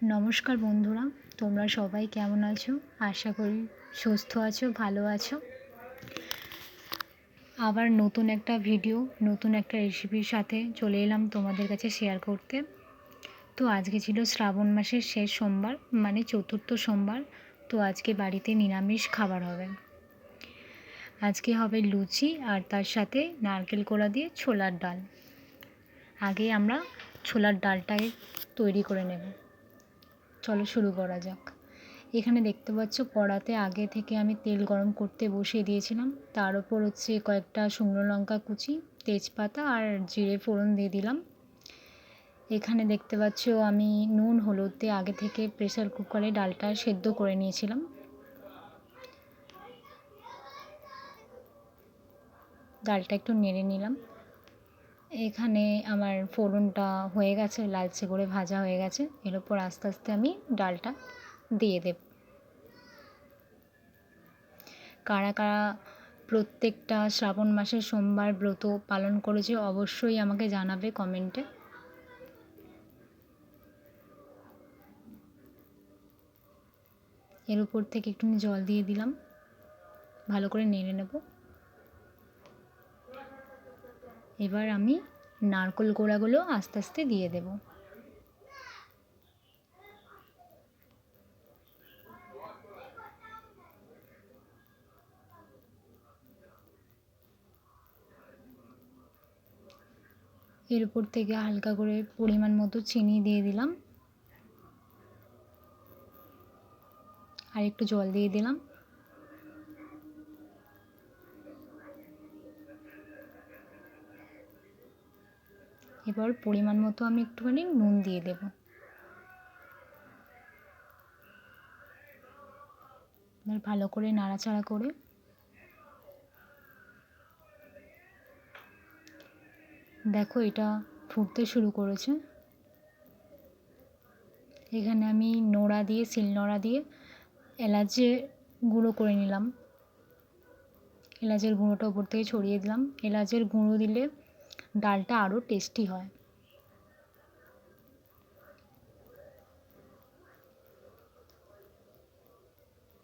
নমস্কার বন্ধুরা, তোমরা সবাই কেমন আছো? আশা করি সুস্থ আছো, ভালো আছো। আবার নতুন একটা ভিডিও, নতুন একটা রেসিপির সাথে চলে এলাম তোমাদের কাছে শেয়ার করতে। তো আজকে ছিল শ্রাবণ মাসের শেষ সোমবার, মানে চতুর্থ সোমবার। তো আজকে বাড়িতে নিরামিষ খাবার হবে। আজকে হবে লুচি আর তার সাথে নারকেল কোড়া দিয়ে ছোলার ডাল। আগে আমরা ছোলার ডালটাকে তৈরি করে নেব। চলো শুরু করা যাক। এখানে দেখতে পাচ্ছ কড়াতে আগে থেকে আমি তেল গরম করতে বসিয়ে দিয়েছিলাম। তার উপর হচ্ছে কয়েকটা শুকনো লঙ্কা কুচি, তেজপাতা আর জিরে ফোড়ন দিয়ে দিলাম। এখানে দেখতে পাচ্ছ আমি নুন হলুদ দিয়ে আগে থেকে প্রেসার কুকারে ডালটা সেদ্ধ করে নিয়েছিলাম। ডালটা একটু নেড়ে নিলাম। এখানে আমার ফোড়নটা হয়ে গেছে, লালচে করে ভাজা হয়ে গেছে। এর উপর আস্তে আস্তে আমি ডালটা দিয়ে দেব। কারা কারা প্রত্যেকটা শ্রাবণ মাসের সোমবার ব্রত পালন করেছে অবশ্যই আমাকে জানাবে কমেন্টে। এর উপর থেকে একটু জল দিয়ে দিলাম, ভালো করে নেড়ে নেব। এবার আমি নারকেল কোড়াগুলো আস্তে আস্তে দিয়ে দেব। এর উপর থেকে হালকা করে পরিমাণ মতো চিনি দিয়ে দিলাম আর একটু জল দিয়ে দিলাম। এবার পরিমাণ মতো আমি একটুখানি নুন দিয়ে দেব। এবার ভালো করে নাড়াচাড়া করে দেখো এটা ফুটতে শুরু করেছে। এখানে আমি নোড়া দিয়ে, শিলনোড়া দিয়ে এলাচের গুঁড়ো করে নিলাম। এলাচের গুঁড়োটা উপর থেকে ছড়িয়ে দিলাম। এলাচের গুঁড়ো দিলে ডালটা আরও টেস্টি হয়।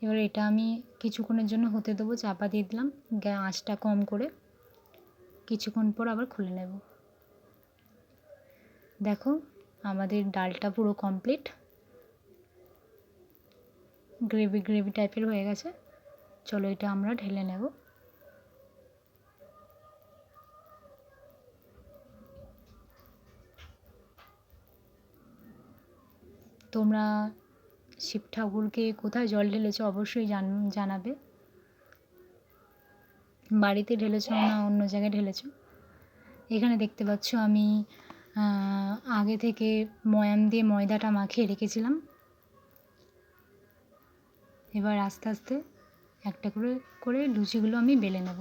এবার এটা আমি কিছুক্ষণের জন্য হতে দেবো, চাপা দিয়ে দিলাম, আঁচটা কম করে। কিছুক্ষণ পর আবার খুলে নেব। দেখো আমাদের ডালটা পুরো কমপ্লিট, গ্রেভি গ্রেভি টাইপের হয়ে গেছে। চলো এটা আমরা ঢেলে নেব। তোমরা শিব ঠাকুরকে কোথায় জল ঢেলেছো অবশ্যই জানাবে। বাড়িতে ঢেলেছো না অন্য জায়গায় ঢেলেছো। এখানে দেখতে পাচ্ছ আমি আগে থেকে ময়াম দিয়ে ময়দাটা মাখিয়ে রেখেছিলাম। এবার আস্তে আস্তে একটা করে করে লুচিগুলো আমি বেলে নেব।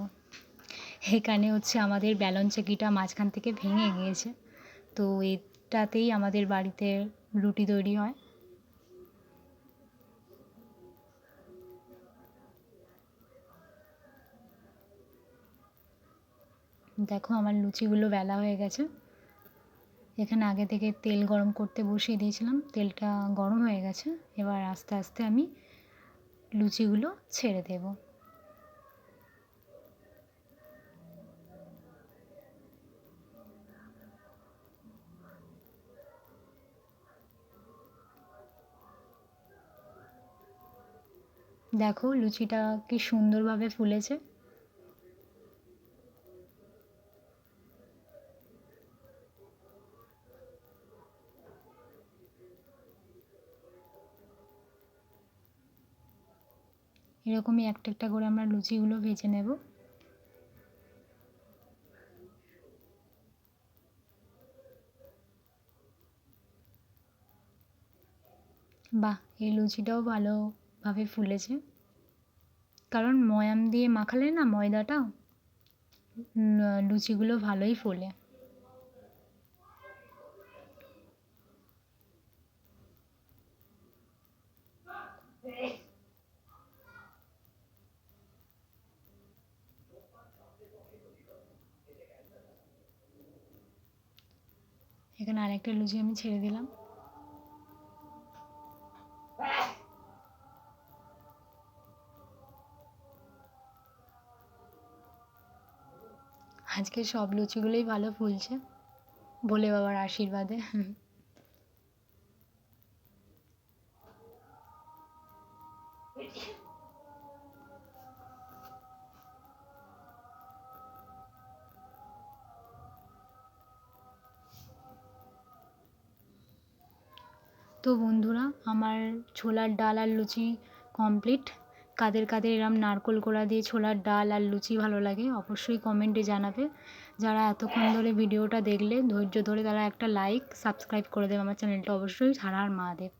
এখানে হচ্ছে আমাদের ব্যালন চাকিটা মাঝখান থেকে ভেঙে গিয়েছে, তো এটাতেই আমাদের বাড়িতে রুটি তৈরি হয়। দেখো আমার লুচিগুলো বেলা হয়ে গেছে। এখানে আগে থেকে তেল গরম করতে বসিয়ে দিয়েছিলাম, তেলটা গরম হয়ে গেছে। এবার আস্তে আস্তে আমি লুচিগুলো ছেড়ে দেব। দেখো লুচিটা কি সুন্দরভাবে ফুলেছে। এরকমই একটা একটা করে আমরা লুচিগুলো ভেজে নেব। বাহ, এই লুচিটাও ভালোভাবে ফুলেছে, কারণ ময়াম দিয়ে মাখালে না ময়দাটা, লুচিগুলো ভালোই ফোলে। এখানে আরেকটা লুচি আমি ছেড়ে দিলাম। আজকে সব লুচিগুলোই ভালো ফুলছে ভোলে বাবার আশীর্বাদে। তো বন্ধুরা, আমার ছোলার ডাল আর লুচি কমপ্লিট। কাদের কাদের এরম নারকোল কোড়া দিয়ে ছোলার ডাল আর লুচি ভালো লাগে অবশ্যই কমেন্টে জানাবে। যারা এতক্ষণ ধরে ভিডিওটা দেখলে ধৈর্য ধরে, তারা একটা লাইক সাবস্ক্রাইব করে দেবে আমার চ্যানেলটা অবশ্যই। হর হর মহাদেব।